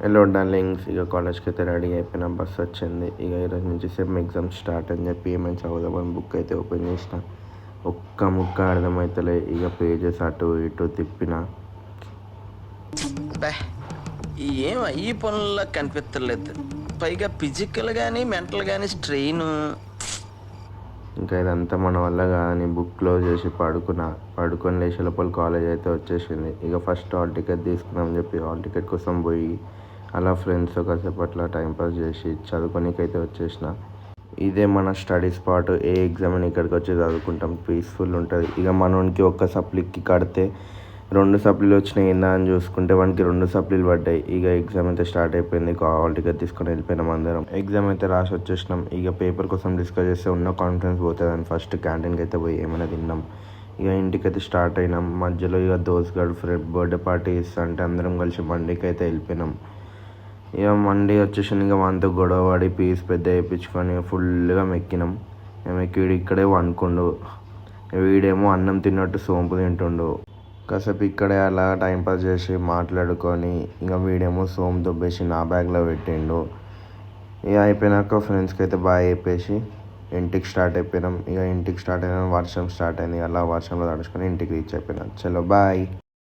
Hello darlings, ఇక కాలేజ్కి అయితే రెడీ అయిపోయిన, బస్ వచ్చింది. ఇక ఈరోజు నుంచి సెమ్ ఎగ్జామ్స్ స్టార్ట్ అని చెప్పి ఏమైనా చదువుదామని బుక్ అయితే ఓపెన్ చేసిన. ఒక్క ముక్క అర్థమవుతలే. ఇక పేజెస్ అటు ఇటు తిప్పిన. ఏం ఈ పనుల్లో కనిపించలేదు. పైగా ఫిజికల్ కానీ మెంటల్ కానీ స్ట్రెయిన్. ఇంకా ఇదంతా మన వల్ల కాదని బుక్ క్లోజ్ చేసి పడుకొని లేచే లోపల కాలేజ్ అయితే వచ్చేసింది. ఇక ఫస్ట్ హాల్ టికెట్ తీసుకుందామని చెప్పి హాల్ టికెట్ కోసం పోయి అలా ఫ్రెండ్స్తో కాసేపు అట్లా టైంపాస్ చేసి చదువుకోనికైతే వచ్చేసిన. ఇదే మన స్టడీ స్పాట్. ఏ ఎగ్జామ్ అని ఇక్కడికి వచ్చి చదువుకుంటాం, పీస్ఫుల్ ఉంటుంది. ఇక మనోనికి ఒక్క సప్లీకి కడితే 2 సప్లీలు వచ్చినాయి ఏందా అని చూసుకుంటే వానికి 2 సప్లీలు పడ్డాయి. ఇక ఎగ్జామ్ అయితే స్టార్ట్ అయిపోయింది. హాల్ టికెట్ తీసుకొని వెళ్ళిపోయినాం అందరం. ఎగ్జామ్ అయితే రాసి వచ్చేసినాం. ఇక పేపర్ కోసం డిస్కస్ చేస్తే ఉన్న కాన్ఫిడెన్స్ పోతుందని ఫస్ట్ క్యాంటీన్కి అయితే పోయి ఏమైనా తిన్నాం. ఇక ఇంటికైతే స్టార్ట్ అయినాం. మధ్యలో ఇక దోస్త్ ఫ్రెండ్ బర్త్డే పార్టీ ఇస్తా అంటే అందరం కలిసి మండీకి అయితే వెళ్ళిపోయినాం. ఇక మండి వచ్చేసి ఇక వాంతో గొడవ పడి పీస్ పెద్ద వేయించుకొని ఫుల్గా మెక్కినాం. మెక్కి వీడు ఇక్కడే వండుకుండు. వీడేమో అన్నం తిన్నట్టు సోంపు తింటుండు. కాసేపు ఇక్కడే అలా టైంపాస్ చేసి మాట్లాడుకొని ఇక వీడేమో సోము దుబ్బేసి నా బ్యాగ్లో పెట్టిండు. ఇక అయిపోయినాక ఫ్రెండ్స్కి అయితే బాయ్ చెప్పేసి ఇంటికి స్టార్ట్ అయిపోయినాం. ఇక ఇంటికి స్టార్ట్ అయినా వర్షం స్టార్ట్ అయింది. అలా వర్షంలో తడుచుకొని ఇంటికి రీచ్ అయిపోయినాం. చలో బాయ్.